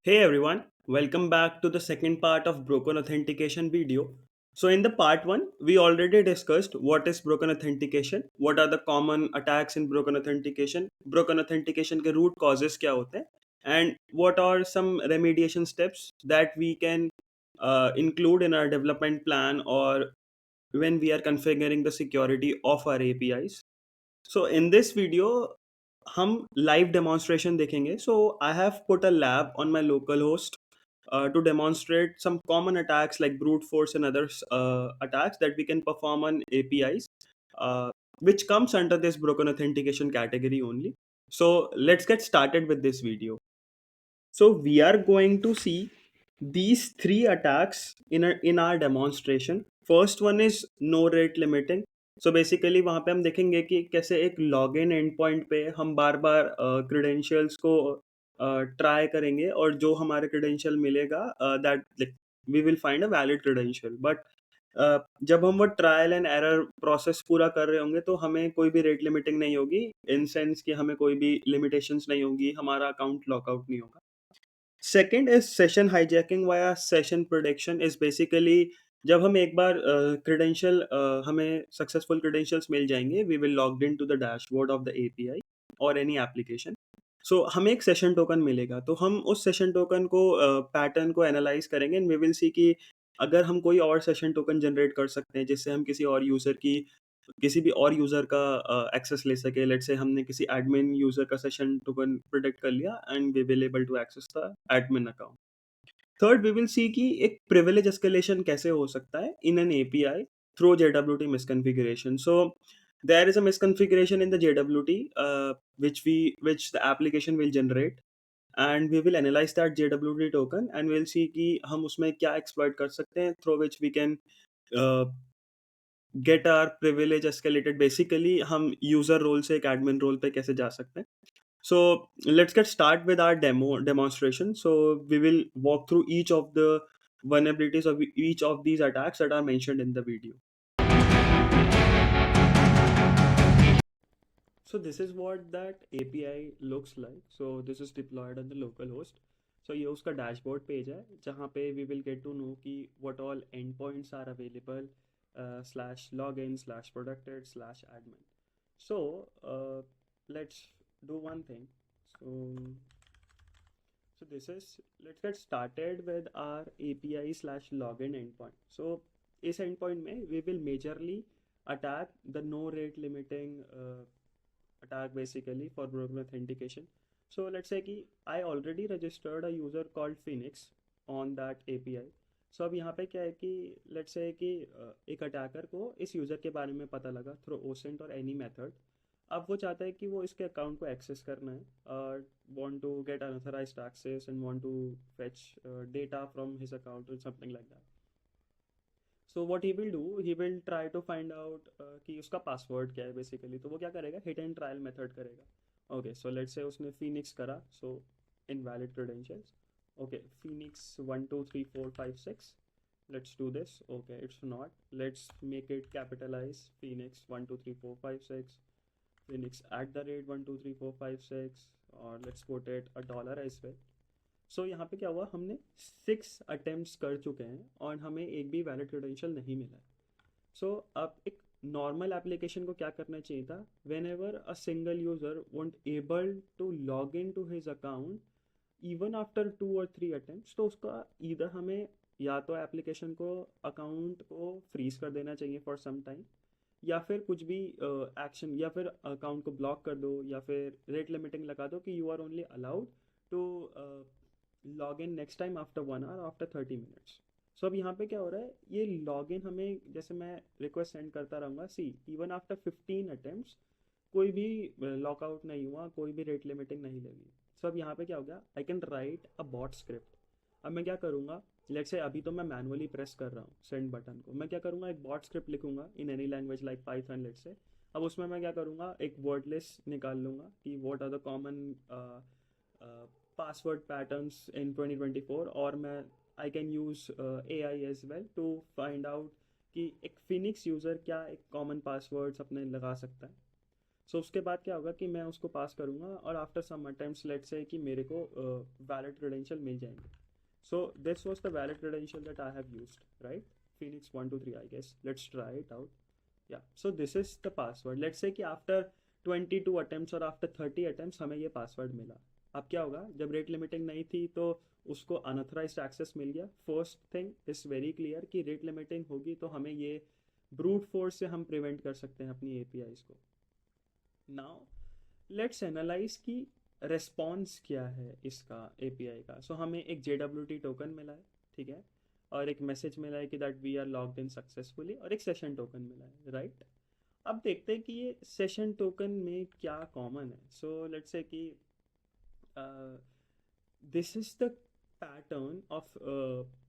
Hey everyone, welcome back to the second part of broken authentication video. So in the part 1, we already discussed what is broken authentication, what are the common attacks in broken authentication के root causes क्या होते हैं and what are some remediation steps that we can include in our development plan or when we are configuring the security of our APIs. So in this video हम live demonstration देखेंगे. So I have put a lab on my local host to demonstrate some common attacks like brute force and other attacks that we can perform on APIs, uh, which comes under this broken authentication category only. So let's get started with this video. So we are going to see these three attacks in our demonstration. First one is no rate limiting. So basically वहाँ पे हम देखेंगे कि कैसे एक login and point पे हम बार बार credentials को ट्राई करेंगे और जो हमारे क्रेडेंशियल मिलेगा that we will find a valid credential. But जब हम वो ट्रायल एंड एरर प्रोसेस पूरा कर रहे होंगे तो हमें कोई भी रेट लिमिटिंग नहीं होगी, इन सेंस कि हमें कोई भी लिमिटेशंस नहीं होगी, हमारा अकाउंट लॉकआउट नहीं होगा. Second is session hijacking via session protection. Is basically जब हम एक बार क्रेडेंशियल हमें सक्सेसफुल क्रेडेंशियल्स मिल जाएंगे, we will logged in to the dashboard of the API और एनी एप्लीकेशन. सो हमें एक सेशन टोकन मिलेगा, तो हम उस सेशन टोकन को पैटर्न को एनालाइज करेंगे एंड वी विल सी कि अगर हम कोई और सेशन टोकन जनरेट कर सकते हैं जिससे हम किसी भी और यूज़र का एक्सेस ले सके. लेट्स से हमने किसी एडमिन यूज़र का सेशन टोकन प्रोटेक्ट कर लिया and we will able to access the admin account. Third we will see कि एक प्रिविलेज एस्केलेशन कैसे हो सकता है in an API through JWT misconfiguration. So there is a misconfiguration in the JWT which the application will generate, and we will analyze that JWT token and we'll see कि हम उसमें क्या exploit कर सकते हैं through which we can uh, get our privilege escalated. Basically हम user role से एक एडमिन रोल पे कैसे जा सकते हैं. So let's get start with our demonstration. So we will walk through each of the vulnerabilities of each of these attacks that are mentioned in the video. So this is what that API looks like. So this is deployed on the local host. So ये उसका dashboard page है जहाँ पे we will get to know कि what all endpoints are available, slash login slash protected slash admin. So let's do one thing. So this is, let's get started with our API slash login endpoint. So इस endpoint में we will majorly attack the no rate limiting attack basically for broken authentication. So let's say कि I already registered a user called Phoenix on that API. So अब यहाँ पे क्या है कि let's say कि एक अटैकर को इस यूज़र के बारे में पता लगा थ्रू OSINT और एनी मेथड. अब वो चाहता है कि वो इसके अकाउंट को एक्सेस करना है और want to get unauthorized access and want to fetch data from his account or something like that. So what he will do, he will try to find out कि उसका पासवर्ड क्या है basically. तो वो क्या करेगा, हिट एंड ट्रायल मेथड करेगा. Okay, so let's से उसने फिनिक्स करा, सो invalid credentials. Okay, Phoenix 1 2 3 4 5 6. Let's do this. Okay, it's not. Let's make it capitalize. Phoenix 1 2 3 4 5 6. Phoenix @1 2 3 4 5 6, और let's put it a dollar as well. सो यहाँ पे क्या हुआ, हमने 6 अटेम्प्ट्स कर चुके हैं और हमें एक भी वैलिड क्रेडेंशियल नहीं मिला है. सो अब एक नॉर्मल एप्लीकेशन को क्या करना चाहिए था, whenever a single user want able to log in to his account even after 2 और 3 अटेम्प्ट्स, तो उसका इधर हमें या तो एप्लीकेशन को अकाउंट को फ्रीज कर देना चाहिए फॉर सम टाइम, या फिर कुछ भी एक्शन, या फिर अकाउंट को ब्लॉक कर दो, या फिर रेट लिमिटिंग लगा दो कि you are only allowed to log in next time after 1 hour after 30 minutes. So अब यहाँ पे क्या हो रहा है, ये लॉग इन हमें, जैसे मैं रिक्वेस्ट सेंड करता रहूँगा, सी इवन आफ्टर 15 अटेम्प्ट्स कोई भी लॉकआउट नहीं हुआ, कोई भी रेट लिमिटिंग नहीं लगी. सो अब यहाँ पे क्या हो गया, I can write a bot script. अब मैं क्या करूँगा, लेट्स से अभी तो मैं मैनुअली प्रेस कर रहा हूँ सेंड बटन को, मैं क्या करूँगा, एक बॉट स्क्रिप्ट लिखूंगा in any language like Python let's say. अब उसमें मैं क्या करूँगा, एक वर्ड लिस्ट निकाल लूँगा कि what are the common password patterns in 2024, और मैं I can use AI as well to find out कि एक फिनिक्स यूज़र क्या एक कॉमन पासवर्ड्स अपने लगा सकता है. सो उसके बाद क्या होगा कि मैं उसको पास करूँगा और after some attempts let's say कि मेरे को वैलिड क्रेडेंशियल मिल जाएंगे. So this was the valid credential that I have used, right? Phoenix 123, I guess. Let's try it out. Yeah. So this is the password. Let's say कि after 22 attempts और after 30 attempts हमें ये password मिला. अब क्या होगा, जब rate limiting नहीं थी तो उसको अनऑथराइज्ड एक्सेस मिल गया. First thing is very clear कि रेट लिमिटिंग होगी तो हमें ये ब्रूट फोर्स से हम प्रिवेंट कर सकते हैं अपनी एपीआईज को. नाउ लेट्स एनालाइज की रेस्पॉन्स क्या है इसका एपीआई का. सो हमें एक JWT टोकन मिला है, ठीक है, और एक मैसेज मिला है कि that we are logged in successfully, और एक सेशन टोकन मिला है, राइट. अब देखते हैं कि ये सेशन टोकन में क्या कॉमन है. सो लेट्स से कि this is the pattern of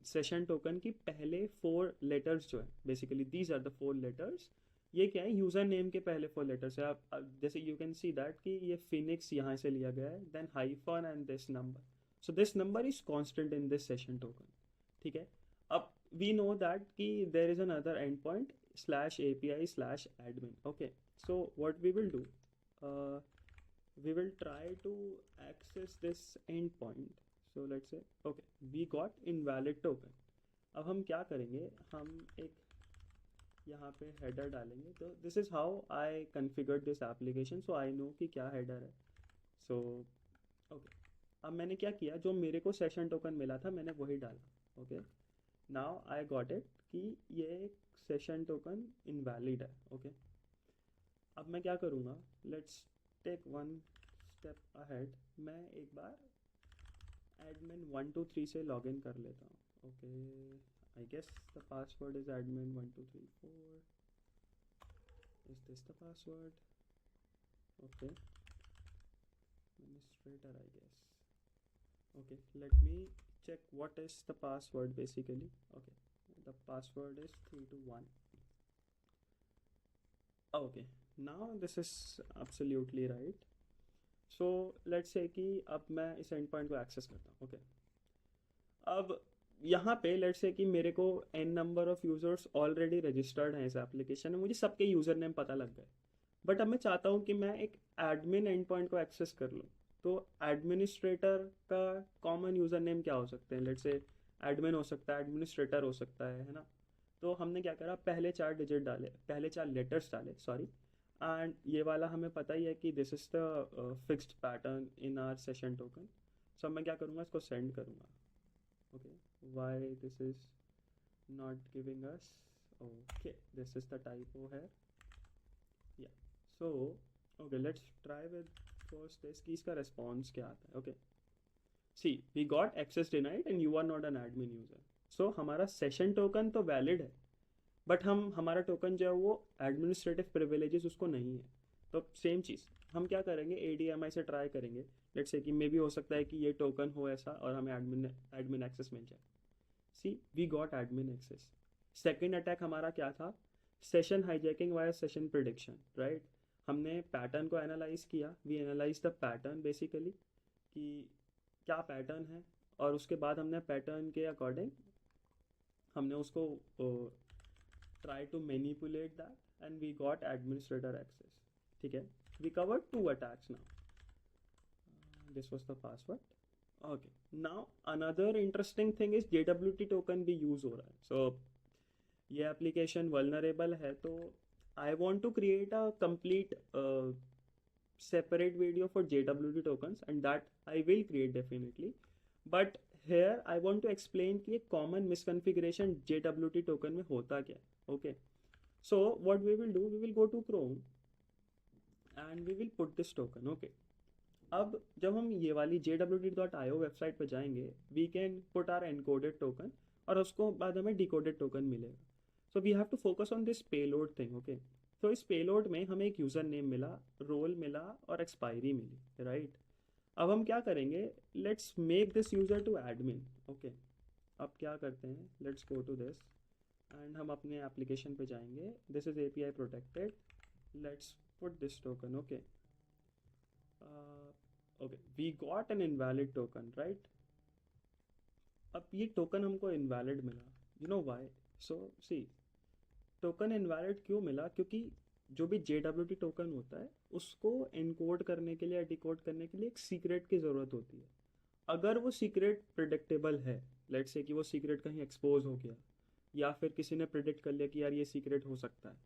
session token की पहले 4 लेटर्स जो है, basically these are the 4 letters. ये क्या है, यूजर नेम के पहले 4 लेटर्स है. आप जैसे यू कैन सी दैट कि ये फिनिक्स यहाँ से लिया गया है, then hyphen and this number. So this number is constant in this session token, ठीक है. अब वी नो दैट कि there is another endpoint /API/admin. Okay, so what we will do, we will try to access this endpoint. So let's say okay, we got invalid token. अब हम क्या करेंगे, हम एक यहाँ पे हेडर डालेंगे. तो this is how I configured this application, so I know कि क्या हेडर है. सो ओके, अब मैंने क्या किया, जो मेरे को सेशन टोकन मिला था मैंने वही डाला. Okay, now I got it कि ये एक सेशन टोकन इनवैलिड है. ओके, अब मैं क्या करूँगा, let's take one step ahead. मैं एक बार admin123 से लॉग इन कर लेता हूँ. Okay, I guess the password is admin1234. Is this the password? Okay, administrator, I guess. Okay, let me check what is the password basically. Okay, the password is 321. Okay, now this is absolutely right. So let's say कि अब मैं इस and point को access करता हूँ. Okay, अब यहाँ पे लेट्स से कि मेरे को n number of users already registered हैं इस एप्लीकेशन में, मुझे सबके यूज़र नेम पता लग गए. बट अब मैं चाहता हूँ कि मैं एक एडमिन एंड पॉइंट को एक्सेस कर लूँ. तो एडमिनिस्ट्रेटर का कॉमन यूज़र नेम क्या हो सकते हैं, लेट्स से एडमिन हो सकता है, एडमिनिस्ट्रेटर हो सकता है ना. तो हमने क्या करा, पहले 4 डिजिट डाले, पहले 4 लेटर्स डाले, सॉरी. एंड ये वाला हमें पता ही है कि this is the fixed pattern in our session token. So मैं क्या करूँगा, इसको सेंड करूँगा. Okay, why this is not giving us, okay, this is the typo here. Yeah, so okay, let's try with first this कि इसका response क्या आता है. Okay, see, we got access denied and you are not an admin user. So हमारा session token तो valid है, but हमारा token जो है वो एडमिनिस्ट्रेटिव प्रिविलेजेस उसको नहीं है. तो सेम चीज़ हम क्या करेंगे, ADMI से ट्राई करेंगे. लेट्स से कि मे भी हो सकता है कि ये टोकन हो ऐसा और हमें एडमिन एक्सेस मिल जाए. See, we got admin access. Second attack हमारा क्या था, session hijacking via session prediction, right. हमने पैटर्न को एनालाइज किया, we analyse the pattern basically कि क्या पैटर्न है, और उसके बाद हमने पैटर्न के अकॉर्डिंग हमने उसको try to manipulate that and we got administrator access. ठीक है, we covered 2 attacks now. This was the password. Okay, now another interesting thing is JWT token भी use हो रहा है. So ये application vulnerable है, तो I want to create a complete separate video for JWT tokens and that I will create definitely. But here I want to explain कि एक common misconfiguration JWT token में होता क्या है. Okay, so what we will do, we will go to Chrome and we will put this token. Okay, अब जब हम ये वाली jwt.io वेबसाइट पे जाएंगे, we can put our encoded token और उसको बाद हमें decoded token मिलेगा. So we have to focus on this payload thing. Okay, तो इस पेलोड में हमें एक यूज़र नेम मिला, रोल मिला और एक्सपायरी मिली, राइट. अब हम क्या करेंगे, let's make this user to admin. Okay, अब क्या करते हैं, let's go to this and हम अपने एप्लीकेशन पे जाएंगे. This is API protected. Let's put this token. Okay, okay, we got an invalid token, right. अब ये टोकन हमको इनवैलिड मिला, you know why. So see, token invalid क्यों मिला, क्योंकि जो भी JWT टोकन होता है उसको एनकोड करने के लिए या डिकोड करने के लिए एक सीक्रेट की ज़रूरत होती है। अगर वो सीक्रेट प्रिडिक्टेबल है, लेट्स से कि वो सीक्रेट कहीं एक्सपोज हो गया या फिर किसी ने प्रिडिक्ट कर लिया कि यार ये सीक्रेट हो सकता है,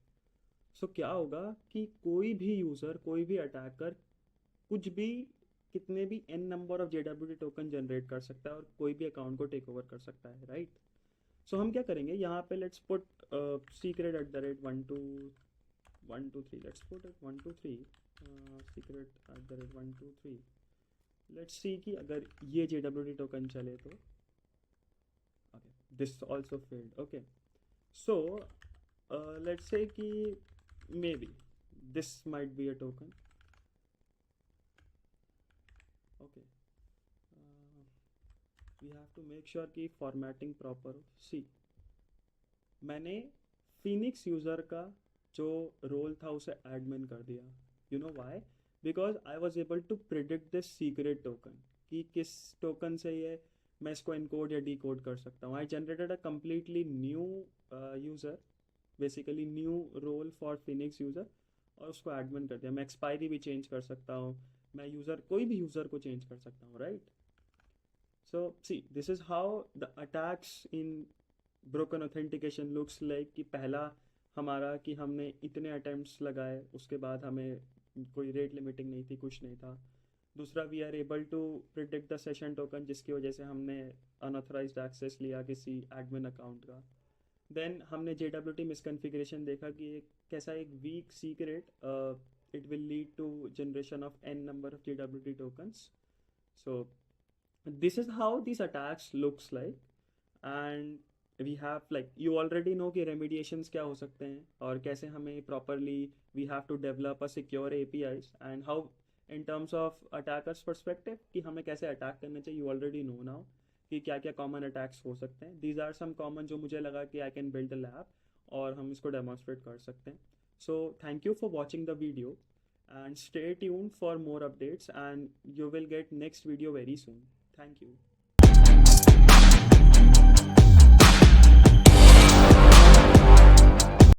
सो क्या होगा कि कोई भी यूज़र, कोई भी अटैकर कुछ भी, कितने भी n number of JWT token generate कर सकता है और कोई भी अकाउंट को टेक ओवर कर सकता है, राइट। सो हम क्या करेंगे यहाँ पे, let's put secret at the rate 1 2 1 2 3, let's put it 1 2 3 secret at the rate 1 2 3। Let's see कि अगर ये JWT टोकन चले तो okay, this also failed. Okay, so let's say कि may be this might be a token. Okay, we have to make sure कि formatting proper हो। See, मैंने Phoenix user का जो रोल था उसे एडमिन कर दिया। You know why? Because I was able to predict this secret token कि किस टोकन से ये मैं इसको इनकोड या डीकोड कर सकता हूँ। I generated a completely new user, basically new role for phoenix user, और उसको एडमिन कर दिया। मैं एक्सपायरी भी चेंज कर सकता हूँ, मैं यूज़र, कोई भी यूज़र को चेंज कर सकता हूँ, right. So see, this is how the attacks in broken authentication looks like. कि पहला हमारा कि हमने इतने अटैम्प्ट्स लगाए, उसके बाद हमें कोई रेट लिमिटिंग नहीं थी, कुछ नहीं था। दूसरा, we are able to predict the session token, जिसकी वजह से हमने अनऑथराइज्ड एक्सेस लिया किसी एडमिन अकाउंट का। देन हमने JWT मिसकन्फिग्रेशन देखा कि एक कैसा एक weak secret it will lead to generation of n number of JWT tokens. So this is how these attacks looks like, and we have, like, you already know कि remediations क्या हो सकते हैं और कैसे हमें properly we have to develop a secure APIs, and how in terms of attackers perspective कि हमें कैसे अटैक करना चाहिए, you already know now कि क्या क्या common attacks हो सकते हैं। These are some common जो मुझे लगा कि I can build a lab और हम इसको demonstrate कर सकते हैं। So thank you for watching the video and stay tuned for more updates, and you will get next video very soon. Thank you.